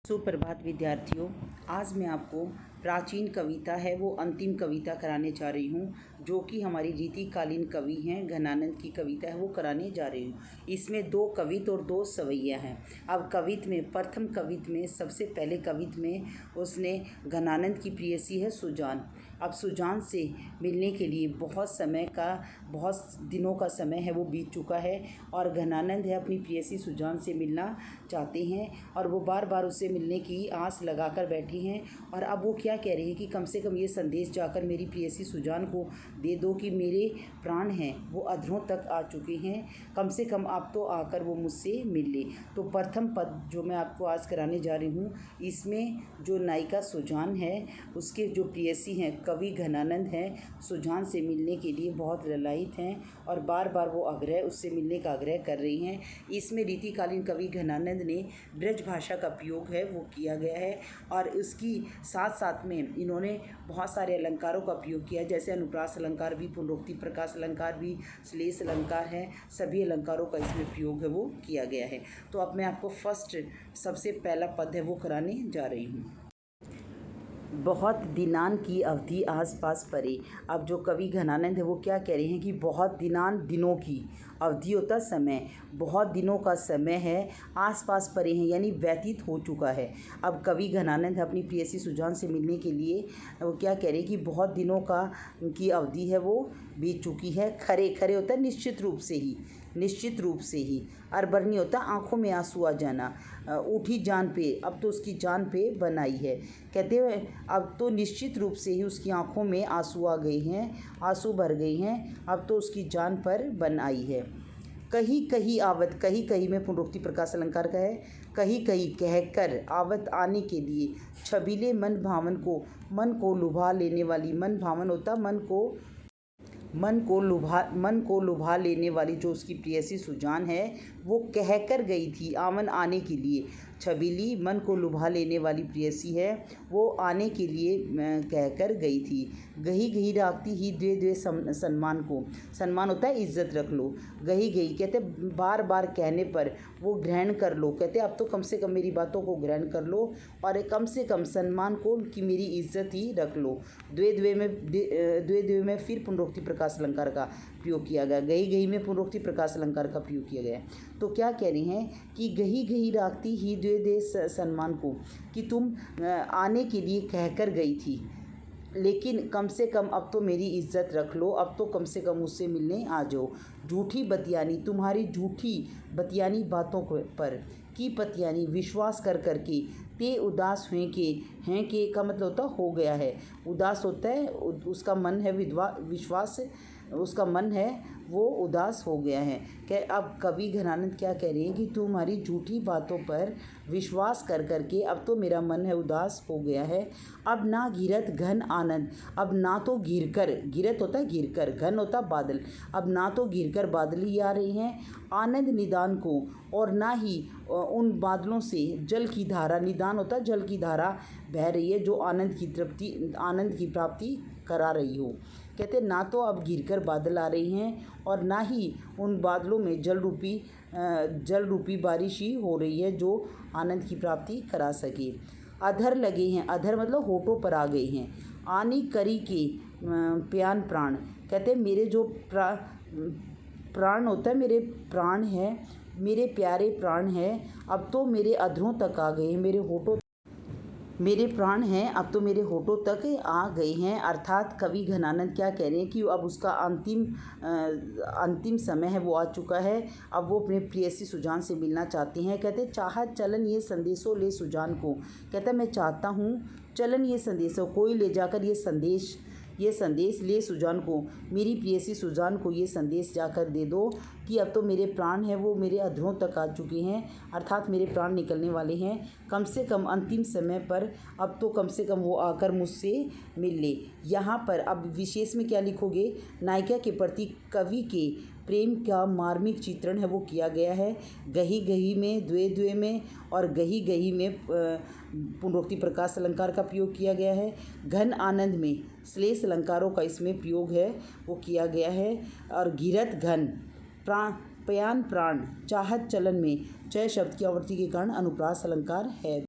सुप्रभात विद्यार्थियों, आज मैं आपको प्राचीन कविता है वो अंतिम कविता कराने जा रही हूँ, जो कि हमारी रीतिकालीन कवि हैं घनानंद की कविता है वो कराने जा रही हूँ। इसमें 2 कवित और 2 सवैया हैं। अब कवित में प्रथम कवित में सबसे पहले कवित में उसने घनानंद की प्रेयसी है सुजान। अब सुजान से मिलने के लिए बहुत दिनों का समय है वो बीत चुका है और घनानंद है अपनी प्रेयसी सुजान से मिलना चाहते हैं और वो बार बार उससे मिलने की आस लगाकर बैठी हैं। और अब वो क्या कह रही है कि कम से कम ये संदेश जाकर मेरी प्रेयसी सुजान को दे दो कि मेरे प्राण हैं वो अधरों तक आ चुके हैं, कम से कम आप तो आकर वो मुझसे मिल ले। तो प्रथम पद जो मैं आपको आज कराने जा रही हूँ, इसमें जो नायिका सुजान है उसके जो प्रेयसी हैं कवि घनानंद हैं, सुजान से मिलने के लिए बहुत ललायित हैं और बार बार वो उससे मिलने का आग्रह कर रही हैं। इसमें रीतिकालीन कवि घनानंद ने ब्रज भाषा का प्रयोग है वो किया गया है और उसकी साथ साथ में इन्होंने बहुत सारे अलंकारों का प्रयोग किया है, जैसे अनुप्रास अलंकार भी, पुनरोक्ति प्रकाश अलंकार भी, श्लेष अलंकार है, सभी अलंकारों का इसमें प्रयोग है वो किया गया है। तो अब मैं आपको सबसे पहला पद है वो कराने जा रही हूँ। बहुत दिनान की अवधि आसपास परे। अब जो कवि घनानंद है वो क्या कह रहे हैं कि बहुत दिनों की अवधि होता समय, बहुत दिनों का समय है, आसपास परे हैं यानी व्यतीत हो चुका है। अब कवि घनानंद अपनी प्रेयसी सुजान से मिलने के लिए वो क्या कह रहे हैं कि बहुत दिनों की अवधि है वो बीत चुकी है। खरे खरे होता है निश्चित रूप से ही। अरबरनी होता आंखों में आंसू आ जाना। उठी जान पे, अब तो उसकी जान पे बनाई है। कहते हैं अब तो निश्चित रूप से ही उसकी आंखों में आंसू आ गए हैं, आंसू भर गए हैं, अब तो उसकी जान पर बन आई है। कहीं कहीं आवत, कहीं कहीं में पुनरोक्ति प्रकाश अलंकार का है। कहीं कहीं कहकर आवत आने के लिए, छबीले मन को लुभा लेने वाली, मन भावन होता मन को लुभा लेने वाली जो उसकी प्रेयसी सुजान है वो कहकर गई थी आवन आने के लिए। छबीली मन को लुभा लेने वाली प्रेयसी है वो आने के लिए कहकर गई थी। गही गही राखती ही द्वे सम्मान को, सम्मान होता है इज्जत रख लो। गही गही कहते बार बार कहने पर वो ग्रहण कर लो, कहते अब तो कम से कम मेरी बातों को ग्रहण कर लो और कम से कम सम्मान को कि मेरी इज्जत ही रख लो। द्वे में फिर पुनरोक्ति प्रकाश अलंकार का प्रयोग किया गया, गही गही में पुनरोक्ति प्रकाश अलंकार का प्रयोग किया गया। तो क्या कह रहे हैं कि गही गही राखती ही द्वे सम्मान को, कि तुम आने के लिए कहकर गई थी, लेकिन कम से कम अब तो मेरी इज्जत रख लो, अब तो कम से कम मुझसे मिलने आ जाओ। झूठी बतियानी, तुम्हारी झूठी बतियानी बातों पर की पतियानी, विश्वास कर करके ते उदास हुए के हैं के का मतलब होता हो गया है। उदास होता है उसका मन है, विश्वास उसका मन है वो उदास हो गया है। अब कवि घनानंद क्या कह रहे हैं कि तुम्हारी झूठी बातों पर विश्वास कर करके अब तो मेरा मन है उदास हो गया है। अब ना घिरत घन आनंद, अब ना तो घिरत होता है घिरकर, घन होता बादल, अब ना तो घिरकर बादल ही आ रहे हैं आनंद निदान को, और ना ही उन बादलों से जल की धारा, निदान होता है जल की धारा बह रही है जो आनंद की प्राप्ति करा रही हो। कहते ना तो अब घिरकर बादल आ रही हैं और ना ही उन बादलों में जल रूपी बारिश ही हो रही है जो आनंद की प्राप्ति करा सके। अधर लगे हैं, अधर मतलब होठों पर आ गए हैं। आनी करी के प्यान प्राण, कहते मेरे जो प्राण होता है, मेरे प्राण हैं, मेरे प्यारे प्राण हैं, अब तो मेरे अधरों तक आ गए हैं, मेरे प्राण हैं अब तो मेरे होठों तक आ गए हैं। अर्थात कवि घनानंद क्या कह रहे हैं कि अब उसका अंतिम समय है वो आ चुका है, अब वो अपने प्रेयसी सुजान से मिलना चाहते हैं। कहते चाहत चलन ये संदेशों ले सुजान को, कहता मैं चाहता हूँ चलन ये संदेशों, कोई ले जाकर ये संदेश ले सुजान को, मेरी प्रेयसी सुजान को ये संदेश जाकर दे दो कि अब तो मेरे प्राण हैं वो मेरे अधरों तक आ चुके हैं, अर्थात मेरे प्राण निकलने वाले हैं, कम से कम अंतिम समय पर अब तो कम से कम वो आकर मुझसे मिल ले। यहाँ पर अब विशेष में क्या लिखोगे, नायिका के प्रति कवि के प्रेम का मार्मिक चित्रण है वो किया गया है। गही गही में, द्वे में और गही गही में पुनरोक्ति प्रकाश अलंकार का प्रयोग किया गया है। घन आनंद में श्लेष अलंकारों का इसमें प्रयोग है वो किया गया है। और घिरत घन, प्यान प्राण, चाहत चलन में चय शब्द की आवृत्ति के कारण अनुप्रास अलंकार है।